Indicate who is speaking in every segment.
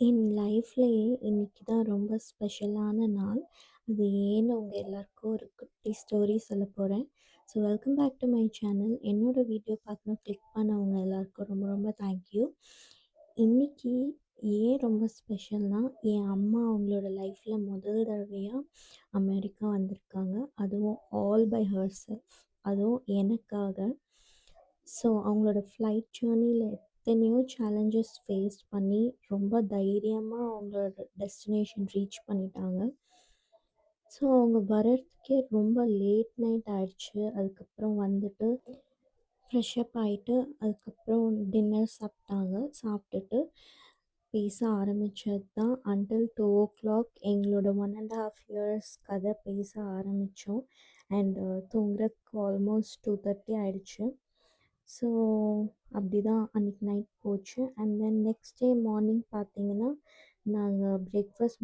Speaker 1: என் லைஃப்லயே இன்னைக்கு தான் ரொம்ப ஸ்பெஷலான நாள். அது ஏன்னு உங்க எல்லாருக்கும் ஒரு குட்டி ஸ்டோரி சொல்லப் போறேன். So welcome back to my channel. என்னோட வீடியோ பார்க்கணும் கிளிக் பண்ணவங்க எல்லாருக்கும் ரொம்ப ரொம்ப தேங்க்யூ. இன்னைக்கு ஏன் ரொம்ப ஸ்பெஷல்னா, என் அம்மா அவங்களோட லைஃப்ல முதல் தடவையா அமெரிக்கா வந்திருக்காங்க. அதுவும் ஆல் பை ஹர் செல்ஃப். அதுவும் எனக்காக. ஸோ அவங்களோட ஃப்ளைட் ஜேர்னியில் எத்தனையோ சேலஞ்சஸ் ஃபேஸ் பண்ணி ரொம்ப தைரியமாக அவங்களோட டெஸ்டினேஷன் ரீச் பண்ணிட்டாங்க. ஸோ அவங்க வர்றதுக்கே ரொம்ப லேட் நைட் ஆயிடுச்சு. அதுக்கப்புறம் வந்துட்டு ஃப்ரெஷ்அப் ஆகிட்டு அதுக்கப்புறம் டின்னர் சாப்பிட்டாங்க. சாப்பிட்டுட்டு பேச ஆரம்பித்தது தான் அன்டில் 2 o'clock எங்களோட 1.5 years கதை பேச ஆரம்பித்தோம். அண்ட் தூங்குறதுக்கு ஆல்மோஸ்ட் 2:30 ஆயிடுச்சு. ஸோ அப்படிதான் அன்றைக்கி நைட் போச்சு. And then next day morning பார்த்தீங்கன்னா, நாங்கள் பிரேக்ஃபாஸ்ட்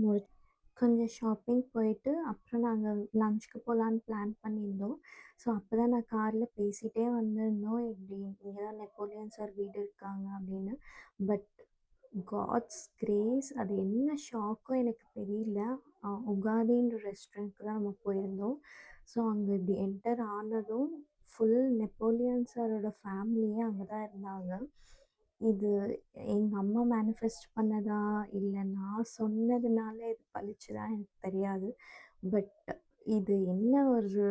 Speaker 1: கொஞ்சம் ஷாப்பிங் போயிட்டு அப்புறம் நாங்கள் லஞ்சுக்கு போகலான்னு பிளான் பண்ணியிருந்தோம். ஸோ அப்போ தான் நான் காரில் பேசிகிட்டே வந்திருந்தோம், இப்படி இங்கே தான் நெப்போலியன் சார் வீடு இருக்காங்க அப்படின்னு. பட் காட்ஸ் கிரேஸ், அது என்ன ஷாக்கோ எனக்கு தெரியல. உகாதின்ற ரெஸ்டாரண்ட்க்கு தான் நம்ம போயிருந்தோம். ஸோ அங்கே இப்படி என்டர் ஆனதும் ஃபுல் நெப்போலியன் சாரோட ஃபேமிலியே அங்கே தான் இருந்தாங்க. இது எங்கள் அம்மா மேனிஃபெஸ்ட் பண்ணதா இல்லை நான் சொன்னதுனால இது பழிச்சுதா எனக்கு தெரியாது. பட் இது என்ன ஒரு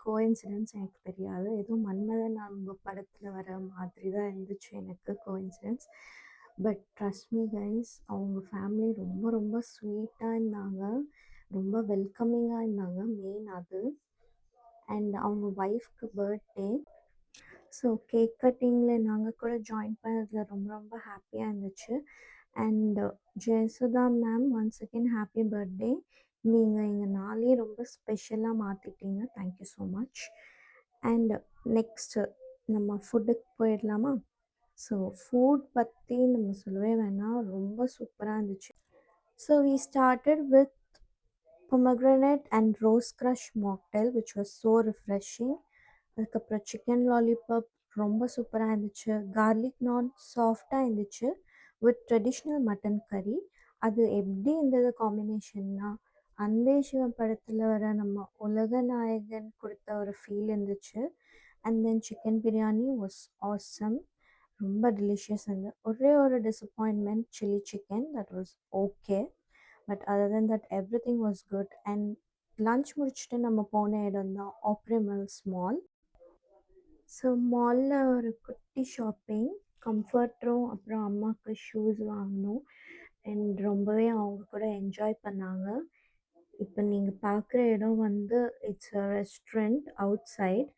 Speaker 1: கோஇன்சிடென்ஸ் எனக்கு தெரியாது. ஏதோ மன்மதன் நம்ம படத்தில் வர மாதிரி தான் இருந்துச்சு எனக்கு coincidence. But trust me guys, அவங்க ஃபேமிலி ரொம்ப ரொம்ப ஸ்வீட்டாக இருந்தாங்க, ரொம்ப வெல்கமிங்காக இருந்தாங்க. மெயின் அது. அண்ட் அவங்க ஒய்ஃப்க்கு பர்த்டே. ஸோ கேக் கட்டிங்கில் நாங்கள் கூட ஜாயின் பண்ணதில் ரொம்ப ரொம்ப ஹாப்பியாக இருந்துச்சு. And Jayasudha ma'am, once again happy birthday. நீங்கள் எங்கள் நாளே ரொம்ப ஸ்பெஷலாக மாற்றிட்டீங்க. Thank you so much. And next நம்ம ஃபுட்டுக்கு போயிடலாமா? ஸோ ஃபுட் பற்றி நம்ம சொல்லவே வேணாம், ரொம்ப சூப்பராக இருந்துச்சு. So we started with pomegranate and rose crush mocktail which was so refreshing. அதுக்கப்புறம் சிக்கன் லாலிபாப் ரொம்ப சூப்பராக இருந்துச்சு. கார்லிக் நான் சாஃப்டாக இருந்துச்சு வித் ட்ரெடிஷ்னல் மட்டன் கறி. அது எப்படி இருந்தது காம்பினேஷன்னா, அன்பே சிவம் படத்தில் வர நம்ம உலக நாயகன் கொடுத்த ஒரு ஃபீல் இருந்துச்சு. And then chicken biryani was awesome, ரொம்ப டெலிஷியஸ் இருந்தது. ஒரே ஒரு disappointment, chilli chicken that was okay. But other then that every thing was good. And lunch முடிச்சுட்டு நம்ம போன இடம் தான் ஆப்ரி மில்ஸ் மால். ஸோ மாலில் ஒரு குட்டி ஷாப்பிங், கம்ஃபர்ட்ரும் அப்புறம் அம்மாவுக்கு ஷூஸ் வாங்கினோம். அண்ட் ரொம்பவே அவங்க கூட என்ஜாய் பண்ணாங்க. இப்போ நீங்கள் பார்க்குற இடம் வந்து it's a restaurant outside.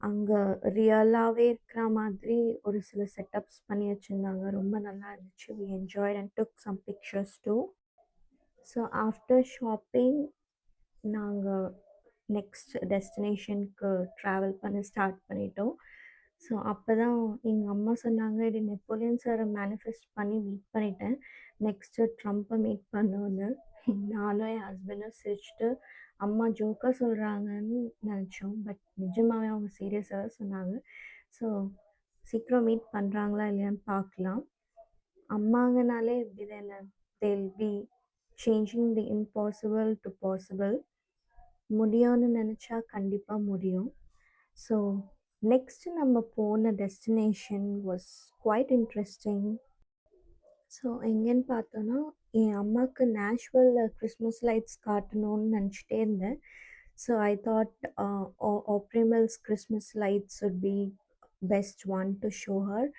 Speaker 1: அங்கே ரியலாகவே இருக்கிற மாதிரி ஒரு சில செட்டப்ஸ் பண்ணி வச்சுருந்தாங்க. ரொம்ப நல்லா இருந்துச்சு. We enjoyed and took some pictures too. So after shopping நாங்கள் நெக்ஸ்ட் டெஸ்டினேஷனுக்கு ட்ராவல் பண்ண ஸ்டார்ட் பண்ணிட்டோம். ஸோ அப்போ தான் எங்கள் அம்மா சொன்னாங்க, "இது நெப்போலியன் சாரை மேனிஃபெஸ்ட் பண்ணி மீட் பண்ணிட்டேன், நெக்ஸ்ட்டு ட்ரம்ப்பை மீட் பண்ணோன்னு." நானும் என் ஹஸ்பண்டும் சிரிச்சுட்டு அம்மா ஜோக்காக சொல்கிறாங்கன்னு நினச்சோம். பட் நிஜமாகவே அவங்க சீரியஸாக தான் சொன்னாங்க. ஸோ சீக்கிரம் மீட் பண்ணுறாங்களா இல்லையான்னு பார்க்கலாம். அம்மாங்கனாலே இப்படி தானே, they'll be changing the impossible to possible. முடியும்னு நினச்சா கண்டிப்பாக முடியும். ஸோ நெக்ஸ்ட்டு நம்ம போன destination was quite interesting. So எங்கேன்னு பார்த்தோன்னா, என் அம்மாவுக்கு நேஷ்வலில் கிறிஸ்மஸ் லைட்ஸ் காட்டணும்னு நினச்சிட்டே இருந்தேன். So I thought Opry Mills Christmas lights would be best one to show her.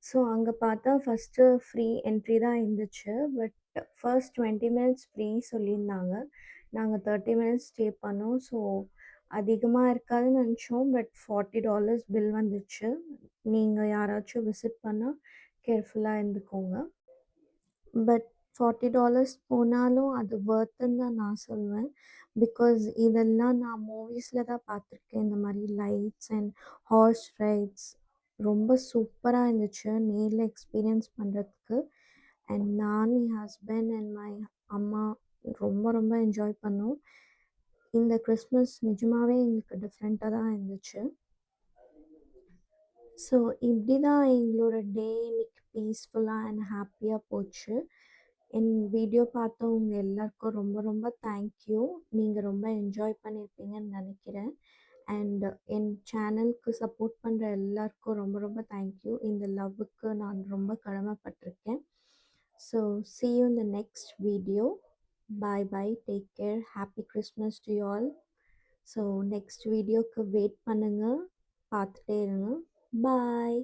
Speaker 1: So அங்கே பார்த்தா ஃபஸ்ட்டு ஃப்ரீ என்ட்ரி தான் இருந்துச்சு. பட் ஃபர்ஸ்ட் 20 மினிட்ஸ் ஃப்ரீ சொல்லியிருந்தாங்க. நாங்கள் 30 மினிட்ஸ் ஸ்டே பண்ணோம். ஸோ அதிகமாக இருக்காதுன்னு நினச்சோம். பட் $40 பில் வந்துச்சு. நீங்கள் யாராச்சும் விசிட் பண்ணால் கேர்ஃபுல்லாக இருந்துக்கோங்க. பட் $40 போனாலும் அது வொர்த்துன்னு தான் நான் சொல்வேன். பிகாஸ் இதெல்லாம் நான் மூவிஸில் தான் பார்த்துருக்கேன். இந்த மாதிரி லைட்ஸ் அண்ட் ஹார்ஸ் ரைட்ஸ் ரொம்ப சூப்பராக இருந்துச்சு நேரில் எக்ஸ்பீரியன்ஸ் பண்ணுறதுக்கு. அண்ட் நான், என் ஹஸ்பண்ட் அண்ட் மை அம்மா ரொம்ப ரொம்ப என்ஜாய் பண்ணோம். இந்த கிறிஸ்மஸ் நிஜமாகவே எங்களுக்கு டிஃப்ரெண்ட்டாக தான் இருந்துச்சு. ஸோ இப்படி தான் எங்களோட டே இன்னைக்கு பீஸ்ஃபுல்லாக அண்ட் ஹாப்பியாக போச்சு. என் வீடியோ பார்த்தவங்க எல்லாருக்கும் ரொம்ப ரொம்ப தேங்க்யூ. நீங்க ரொம்ப என்ஜாய் பண்ணியிருப்பீங்கன்னு நெனைக்கிறேன். அண்ட் என் சேனலுக்கு சப்போர்ட் பண்ற எல்லாருக்கும் ரொம்ப ரொம்ப தேங்க்யூ. இந்த லவ்வுக்கு நான் ரொம்ப கடமைப்பட்டுருக்கேன். So see you in the next video. Bye bye. Take care. Happy Christmas to you all. So next வீடியோக்கு வெயிட் பண்ணுங்க. பார்த்துட்டே இருங்க. பாய்.